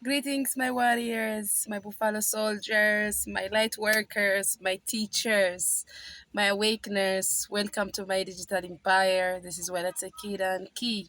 Greetings, my warriors, my buffalo soldiers, my light workers, my teachers, my awakeners. Welcome to my digital empire. This is Walata Kida and Key.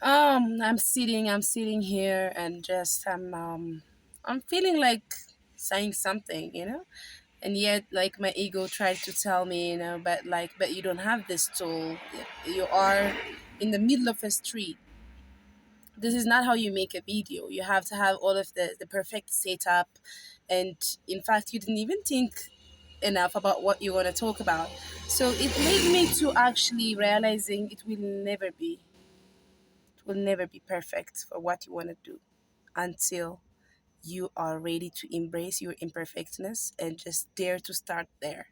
I'm sitting here and just I'm feeling like saying something, and yet like my ego tried to tell me, but you don't have this tool. You are in the middle of a street. This is not how you make a video. You have to have all of the perfect setup, and in fact you didn't even think enough about what you want to talk about. So it led me to actually realizing it will never be perfect for what you want to do until you are ready to embrace your imperfectness and just dare to start there,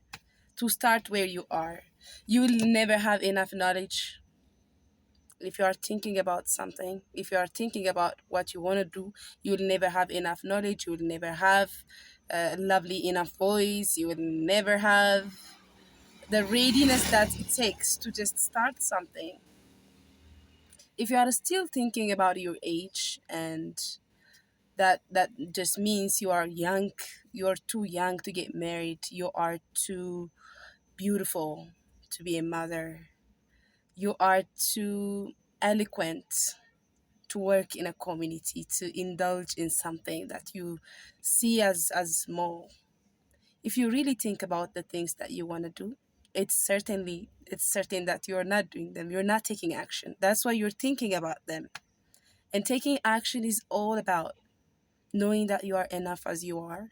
to start where you are. You will never have enough knowledge. If you are thinking about something, if you are thinking about what you want to do, you will never have enough knowledge. You will never have a lovely enough voice. You will never have the readiness that it takes to just start something. If you are still thinking about your age, and that just means you are young, you are too young to get married, you are too beautiful to be a mother, you are too eloquent to work in a community, to indulge in something that you see as small. If you really think about the things that you want to do, it's certain that you're not doing them. You're not taking action. That's why you're thinking about them. And taking action is all about knowing that you are enough as you are,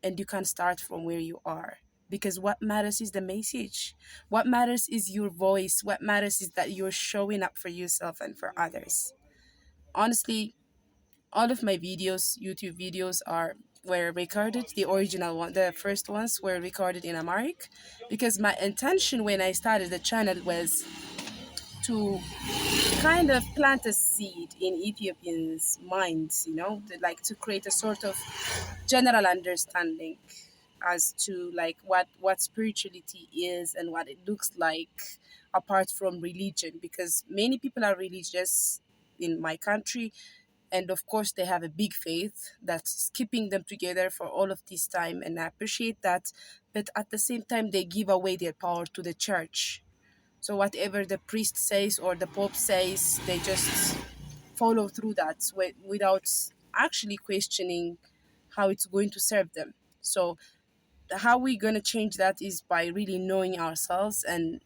and you can start from where you are. Because what matters is the message. What matters is your voice. What matters is that you're showing up for yourself and for others. Honestly, all of my videos, YouTube videos, are were recorded. The original one, the first ones were recorded in Amharic, because my intention when I started the channel was to kind of plant a seed in Ethiopians' minds, like to create a sort of general understanding as to like what spirituality is and what it looks like apart from religion, because many people are religious in my country, and of course they have a big faith that's keeping them together for all of this time, and I appreciate that. But at the same time they give away their power to the church. So whatever the priest says or the pope says, they just follow through that without actually questioning how it's going to serve them. So how we going to change that is by really knowing ourselves, and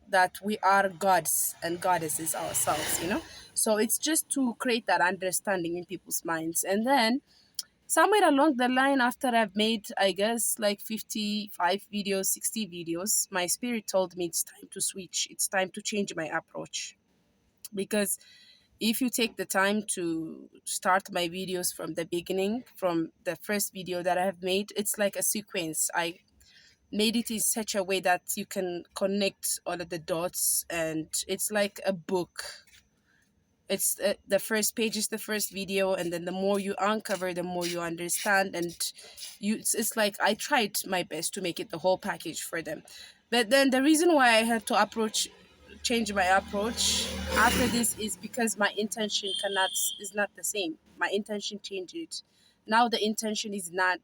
that we are gods and goddesses ourselves. So it's just to create that understanding in people's minds. And then somewhere along the line, after I've made, I guess, like 55 videos, 60 videos, my spirit told me it's time to switch. It's time to change my approach. Because if you take the time to start my videos from the beginning, from the first video that I have made, it's like a sequence. I made it in such a way that you can connect all of the dots, and it's like a book. It's the first page is the first video, and then the more you uncover, the more you understand. And it's like I tried my best to make it the whole package for them. But then the reason why I had to change my approach after this is because my intention cannot is not the same. My intention changed. Now the intention is not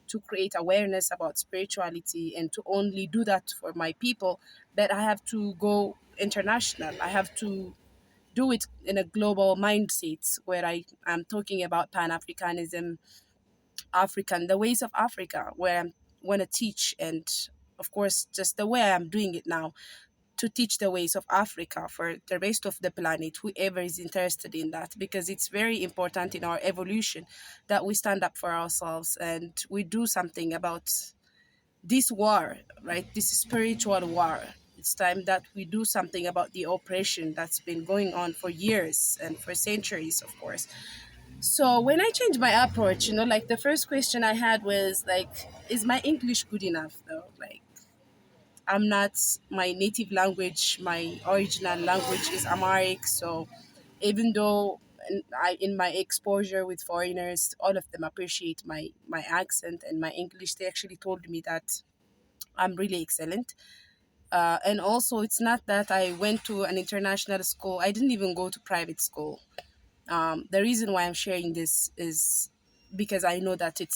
to create awareness about spirituality and to only do that for my people, but I have to go international. I have to do it in a global mindset where I am talking about Pan Africanism, African, the ways of Africa, where I want to teach, and of course, just the way I am doing it now, to teach the ways of Africa for the rest of the planet, whoever is interested in that, because it's very important in our evolution that we stand up for ourselves and we do something about this war, right? This spiritual war. It's time that we do something about the oppression that's been going on for years and for centuries, of course. So when I changed my approach, like the first question I had was like, is my English good enough though? Like, I'm not my native language, my original language is Amharic. So even though in my exposure with foreigners, all of them appreciate my accent and my English, they actually told me that I'm really excellent. And also, it's not that I went to an international school. I didn't even go to private school. The reason why I'm sharing this is because I know that it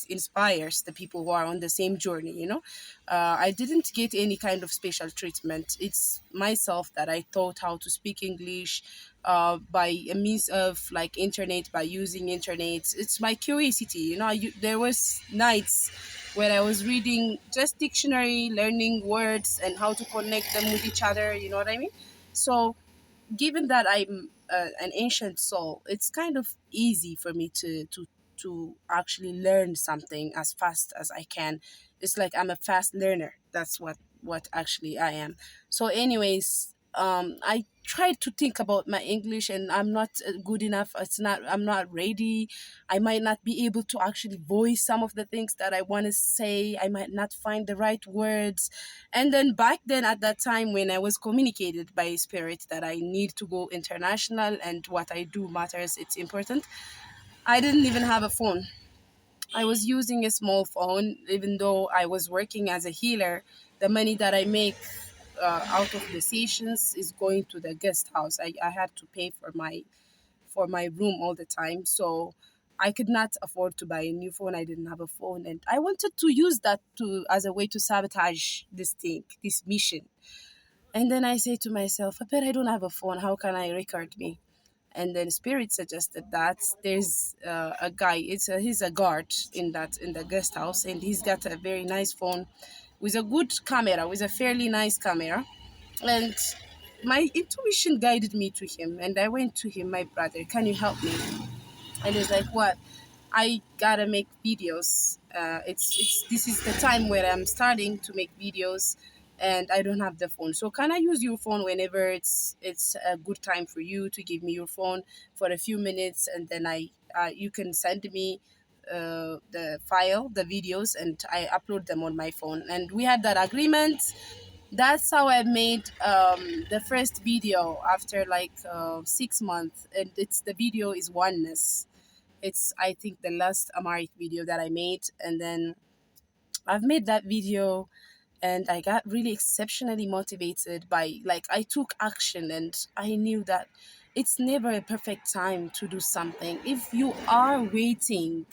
inspires the people who are on the same journey. I didn't get any kind of special treatment. It's myself that I taught how to speak English by a means of like internet, by using internet. It's my curiosity. There was nights where I was reading just dictionary, learning words and how to connect them with each other. You know what I mean? So given that I'm an ancient soul, it's kind of easy for me to actually learn something as fast as I can. It's like I'm a fast learner. That's what actually I am. So, anyways, I tried to think about my English, and I'm not good enough. I'm not ready. I might not be able to actually voice some of the things that I want to say. I might not find the right words. And then back then, at that time, when I was communicated by Spirit that I need to go international and what I do matters, it's important, I didn't even have a phone. I was using a small phone, even though I was working as a healer. The money that I make out of the sessions is going to the guest house. I had to pay for my room all the time. So I could not afford to buy a new phone. I didn't have a phone, and I wanted to use that to as a way to sabotage this thing, this mission. And then I say to myself, I bet I don't have a phone. How can I record me? And then Spirit suggested that there's a guy. He's a guard in the guest house, and he's got a very nice phone with a good camera, with a fairly nice camera. And my intuition guided me to him, and I went to him, my brother, can you help me? And he's like, what? I gotta make videos. It's This is the time where I'm starting to make videos, and I don't have the phone. So can I use your phone whenever it's a good time for you to give me your phone for a few minutes, and then you can send me the file, the videos, and I upload them on my phone. And we had that agreement. That's how I made the first video after like 6 months, and it's the video is oneness. It's I think the last Amharic video that I made, and then I've made that video, and I got really exceptionally motivated by like I took action, and I knew that it's never a perfect time to do something. If you are waiting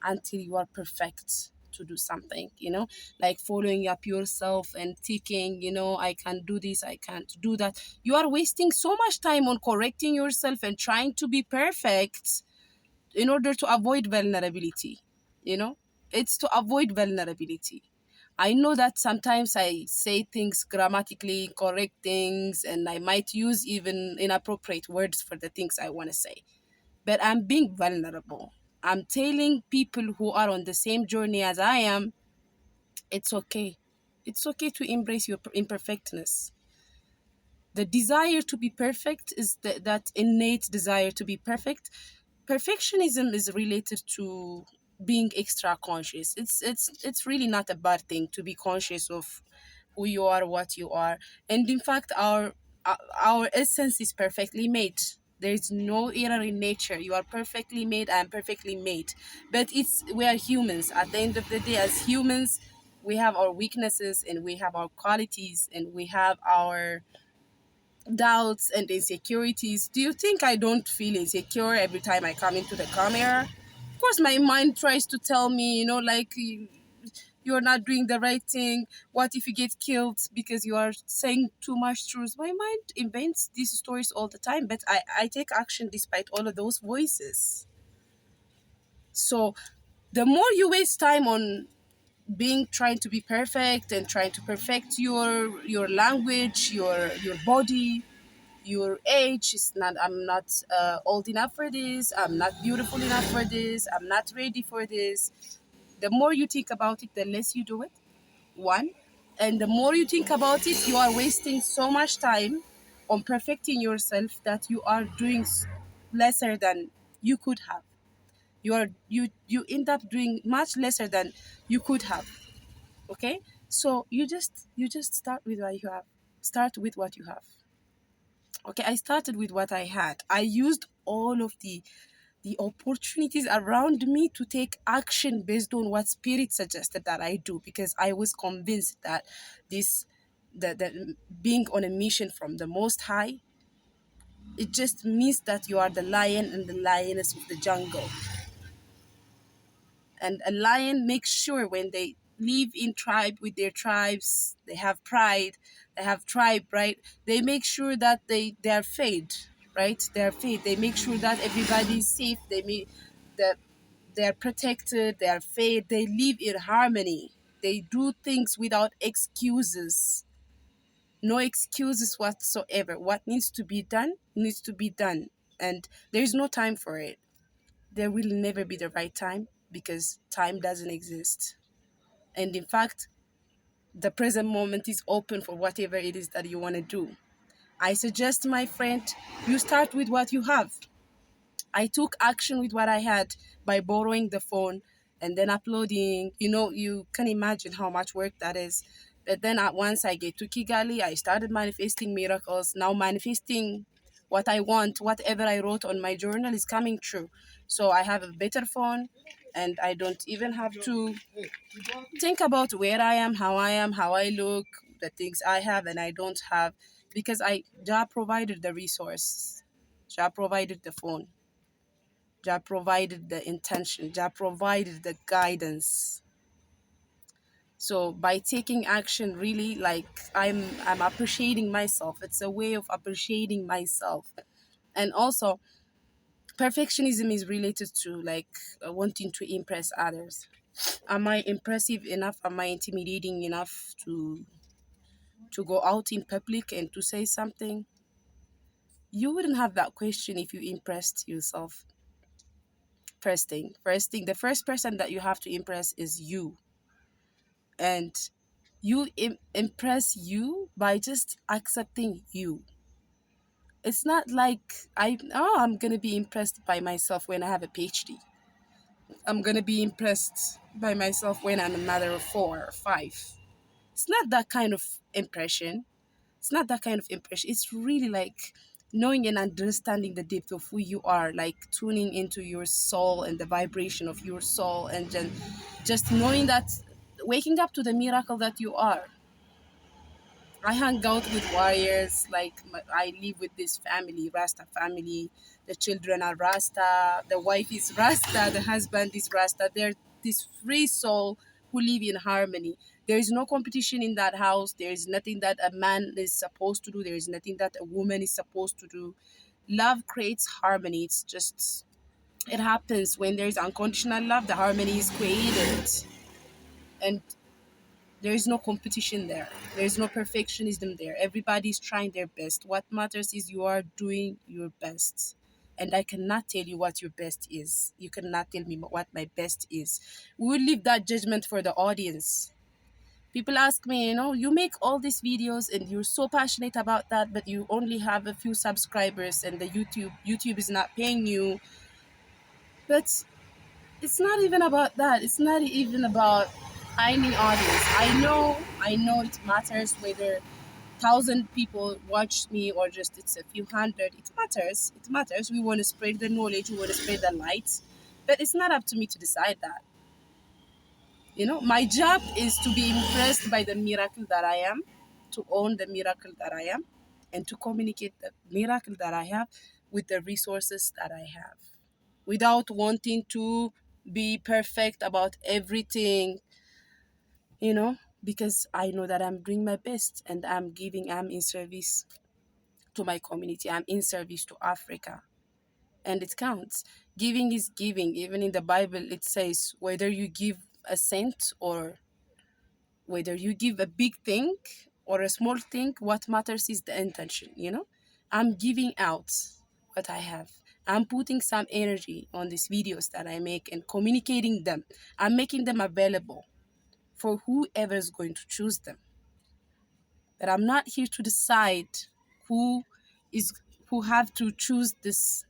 until you are perfect to do something, like following up yourself and thinking, I can do this, I can't do that, you are wasting so much time on correcting yourself and trying to be perfect in order to avoid vulnerability. you know it's to avoid vulnerability. I know that sometimes I say things grammatically correct things, and I might use even inappropriate words for the things I want to say, but I'm being vulnerable. I'm telling people who are on the same journey as I am, it's okay. It's okay to embrace your imperfectness. The desire to be perfect is that innate desire to be perfect. Perfectionism is related to being extra conscious. It's really not a bad thing to be conscious of who you are, what you are, and in fact, our essence is perfectly made. There is no error in nature. You are perfectly made. I am perfectly made. But we are humans. At the end of the day, as humans, we have our weaknesses and we have our qualities and we have our doubts and insecurities. Do you think I don't feel insecure every time I come into the camera? Of course, my mind tries to tell me, like you're not doing the right thing. What if you get killed because you are saying too much truth? My mind invents these stories all the time, but I take action despite all of those voices. So the more you waste time on being trying to be perfect and trying to perfect your language, your body, your age is not, I'm not old enough for this, I'm not beautiful enough for this, I'm not ready for this. The more you think about it, the less you do it. One, and the more you think about it, you are wasting so much time on perfecting yourself that you are doing lesser than you could have. You end up doing much lesser than you could have. Okay, so you just start with what you have. Start with what you have. Okay, I started with what I had. I used all of the opportunities around me to take action based on what spirit suggested that I do, because I was convinced that this the being on a mission from the most high, It just means that you are the lion and the lioness of the jungle. And a lion makes sure when they live in tribe with their tribes, they have pride, they have tribe, right? They make sure that they are fed, right? They are fed. They make sure that everybody is safe. They make that they are protected. They are fed. They live in harmony. They do things without excuses. No excuses whatsoever. What needs to be done needs to be done, and there is no time for it. There will never be the right time because time doesn't exist. And in fact, the present moment is open for whatever it is that you want to do. I suggest, my friend, you start with what you have. I took action with what I had by borrowing the phone and then uploading. You can imagine how much work that is. But then at once I get to Kigali, I started manifesting miracles. Now manifesting what I want, whatever I wrote on my journal is coming true. So I have a better phone and I don't even have to think about where I am, how I look, the things I have and I don't have, because Jah provided the resource. Jah provided the phone. Jah provided the intention. Jah provided the guidance. So by taking action, really, like I'm appreciating myself. It's a way of appreciating myself. And also, perfectionism is related to like wanting to impress others. Am I impressive enough? Am I intimidating enough to go out in public and to say something? You wouldn't have that question if you impressed yourself. First thing, the first person that you have to impress is you. And you impress you by just accepting you. It's not like I'm gonna be impressed by myself when I have a PhD. I'm gonna be impressed by myself when I'm a mother of 4 or 5. It's not that kind of impression. It's not that kind of impression. It's really like knowing and understanding the depth of who you are, like tuning into your soul and the vibration of your soul, and then just knowing that, waking up to the miracle that you are. I hang out with warriors. Like I live with this family, Rasta family. The children are Rasta. The wife is Rasta. The husband is Rasta. They're this free soul who live in harmony. There is no competition in that house. There is nothing that a man is supposed to do. There is nothing that a woman is supposed to do. Love creates harmony. It's just, it happens when there is unconditional love. The harmony is created, and there is no competition there. There is no perfectionism there. Everybody's trying their best. What matters is you are doing your best. And I cannot tell you what your best is. You cannot tell me what my best is. We will leave that judgment for the audience. People ask me, you make all these videos and you're so passionate about that, but you only have a few subscribers and the YouTube is not paying you. But it's not even about that. It's not even about finding audience. I know it matters whether 1,000 people watch me or just it's a few hundred. It matters. It matters. We want to spread the knowledge. We want to spread the light. But it's not up to me to decide that. My job is to be impressed by the miracle that I am, to own the miracle that I am, and to communicate the miracle that I have with the resources that I have, without wanting to be perfect about everything, because I know that I'm doing my best and I'm in service to my community, I'm in service to Africa, and it counts. Giving is giving. Even in the Bible, it says whether you give a cent or whether you give a big thing or a small thing, what matters is the intention. I'm giving out what I have. I'm putting some energy on these videos that I make and communicating them. I'm making them available for whoever is going to choose them. But I'm not here to decide who is who have to choose this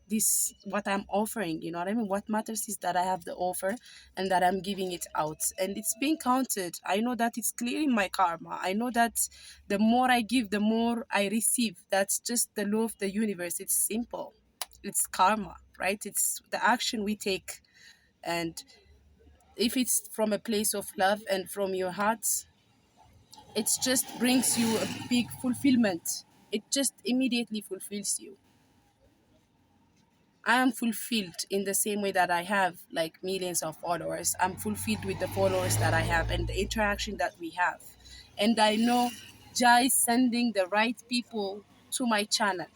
what I'm offering. You know what I mean? What matters is that I have the offer and that I'm giving it out and it's being counted. I know that it's clearing my karma. I know that the more I give, the more I receive. That's just the law of the universe. It's simple. It's karma, right? It's the action we take. And if it's from a place of love and from your heart, it just brings you a big fulfillment. It just immediately fulfills you. I am fulfilled in the same way that I have like millions of followers. I'm fulfilled with the followers that I have and the interaction that we have. And I know Jai is sending the right people to my channel,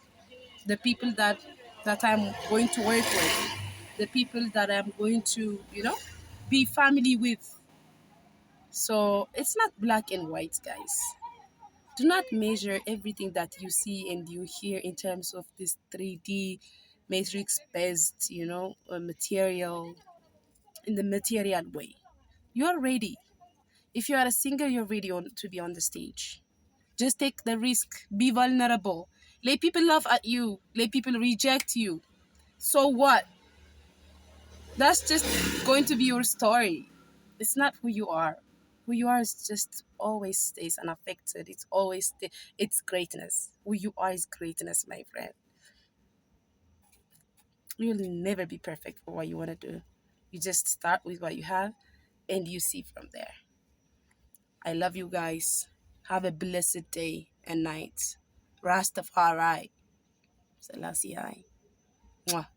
the people that I'm going to work with, the people that I'm going to, be family with. So it's not black and white, guys. Do not measure everything that you see and you hear in terms of this 3D matrix based, material, in the material way. You're ready. If you are a singer, you're ready to be on the stage. Just take the risk. Be vulnerable. Let people laugh at you. Let people reject you. So what? That's just going to be your story. It's not who you are. Who you are is just always stays unaffected. It's greatness. Who you are is greatness, my friend. You'll never be perfect for what you want to do. You just start with what you have and you see from there. I love you guys. Have a blessed day and night. Rastafari. Selassie. Mwah.